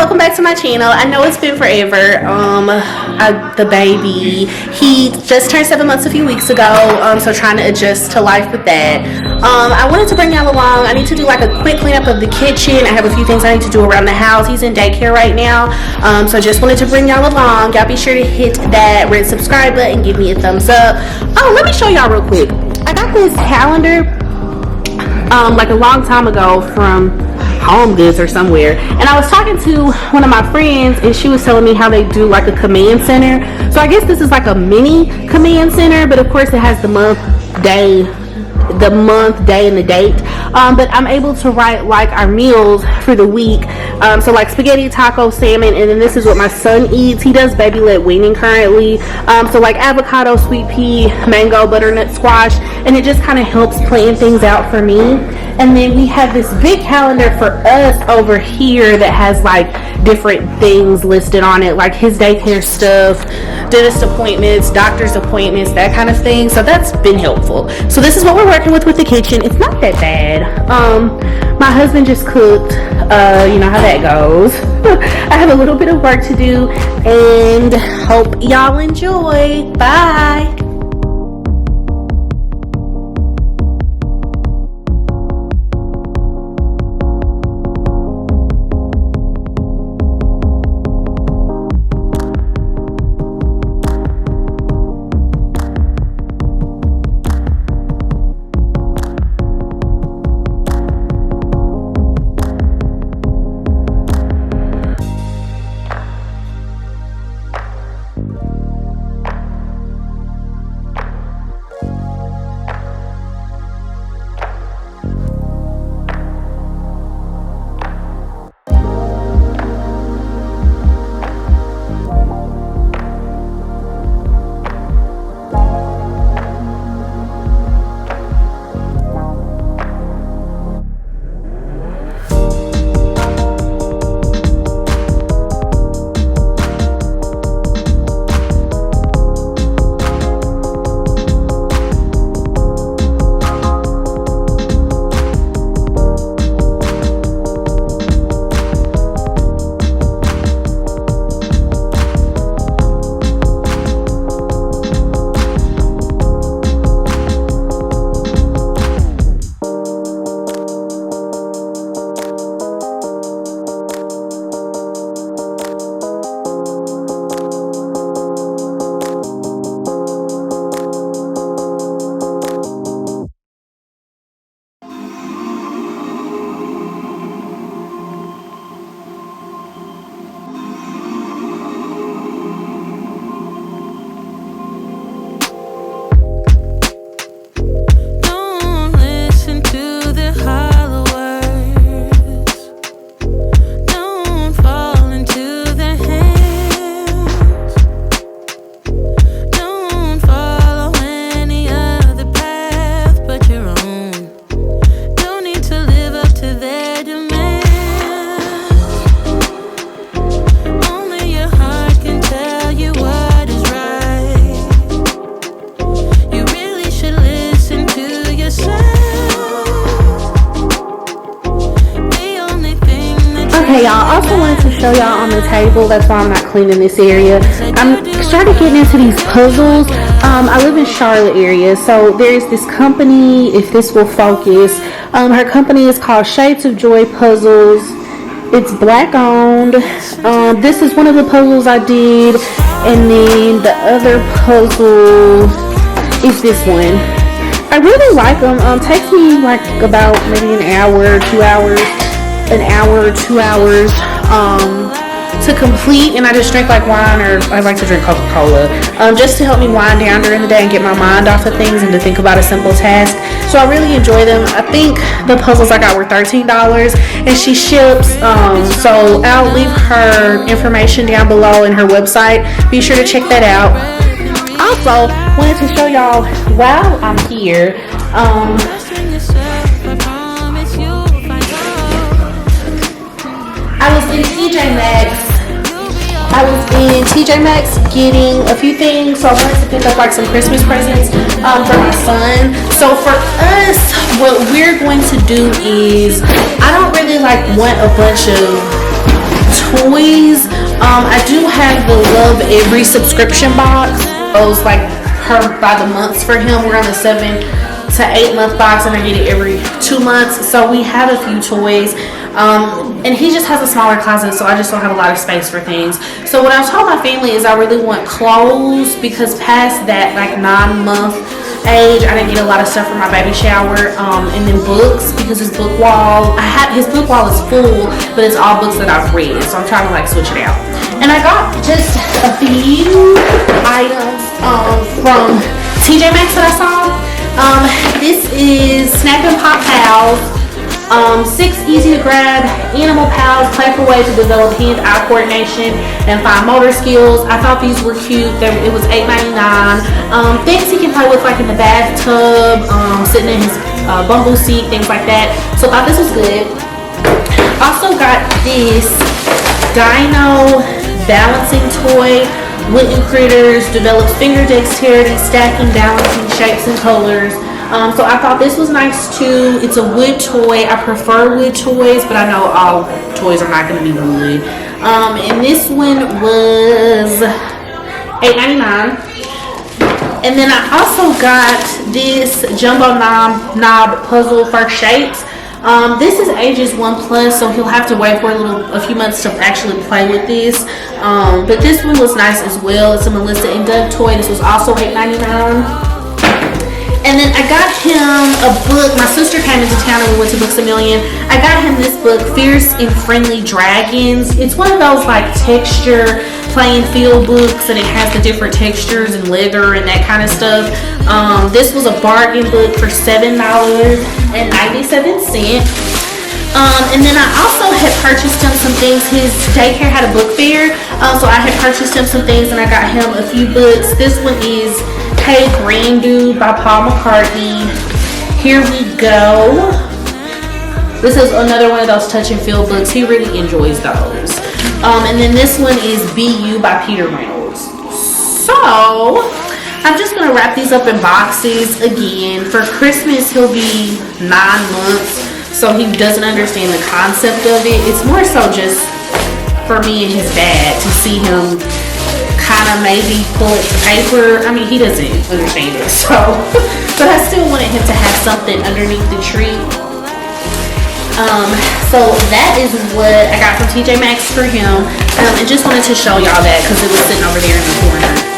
welcome back to my channel. I know it's been forever. The baby, he just turned 7 months a few weeks ago, so trying to adjust to life with that. I wanted to bring y'all along. I need to do like a quick cleanup of the kitchen. I have a few things I need to do around the house. He's in daycare right now, so just wanted to bring y'all along. Y'all be sure to hit that red subscribe button, give me a thumbs up. Oh, let me show y'all real quick. I got this calendar like a long time ago from Home Goods or somewhere, and I was talking to one of my friends, and she was telling me how they do like a command center. So I guess this is like a mini command center, but of course it has the month, day, and the date. But I'm able to write like our meals for the week. So like spaghetti, taco, salmon, and then this is what my son eats. He does baby-led weaning currently. So like avocado, sweet pea, mango, butternut squash, and it just kind of helps plan things out for me. And then we have this big calendar for us over here that has like different things listed on it, like his daycare stuff, dentist appointments, doctor's appointments, that kind of thing. So that's been helpful. So this is what we're working with the kitchen. It's not that bad. My husband just cooked. You know how that goes. I have a little bit of work to do, and hope y'all enjoy. Bye. Okay, y'all, I also wanted to show y'all on the table. That's why I'm not cleaning this area. I'm started getting into these puzzles. I live in Charlotte area, so there's this company, if this will focus, her company is called Shades of Joy Puzzles. It's black owned. This is one of the puzzles I did, and then the other puzzle is this one. I really like them. Takes me like about maybe an hour, 2 hours, to complete, and I just drink like wine, or I like to drink Coca-Cola, just to help me wind down during the day and get my mind off of things and to think about a simple task. So I really enjoy them. I think the puzzles I got were $13, and she ships, so I'll leave her information down below in her website. Be sure to check that out. Also, wanted to show y'all while I'm here, I was in TJ Maxx getting a few things, so I wanted to pick up like some Christmas presents for my son. So for us, what we're going to do is, I don't really like want a bunch of toys, I do have the Love Every subscription box. Those like by the months for him. We're on the 7 to 8 month box, and I get it every 2 months. So we have a few toys. And he just has a smaller closet, so I just don't have a lot of space for things. So what I told my family is I really want clothes, because past that like 9-month age, I didn't get a lot of stuff for my baby shower. And then books, because his book wall, his book wall is full, but it's all books that I've read, so I'm trying to like switch it out. And I got just a few items from TJ Maxx that I saw. This is Snap and Pop Pals. 6 easy to grab animal pals, playful way to develop hand-eye coordination and fine motor skills. I thought these were cute. It was $8.99. Things he can play with like in the bathtub, sitting in his bumble seat, things like that. So I thought this was good. Also got this Dino balancing toy. Wooden critters, develops finger dexterity, stacking, balancing shapes and colors. So I thought this was nice too. It's a wood toy. I prefer wood toys, but I know all toys are not going to be wood. And this one was $8.99. And then I also got this jumbo knob puzzle for shapes. This is ages 1+, so he'll have to wait for a few months to actually play with this. But this one was nice as well. It's a Melissa and Doug toy. This was also $8.99. And then I got him a book. My sister came into town and we went to Books A Million. I got him this book, Fierce and Friendly Dragons. It's one of those like texture play and feel books, and it has the different textures and leather and that kind of stuff. This was a bargain book for $7.97. And then I also had purchased him some things. His daycare had a book fair, so I had purchased him some things, and I got him a few books. This one is Hey Granddude by Paul McCartney. Here we go. This is another one of those touch and feel books. He really enjoys those. And then this one is Be You by Peter Reynolds. So I'm just gonna wrap these up in boxes again. For Christmas, he'll be 9 months, so he doesn't understand the concept of it. It's more so just for me and his dad to see him kind of maybe pull the paper. I mean, he doesn't understand it, so but I still wanted him to have something underneath the tree. So that is what I got from TJ Maxx for him. And just wanted to show y'all that because it was sitting over there in the corner.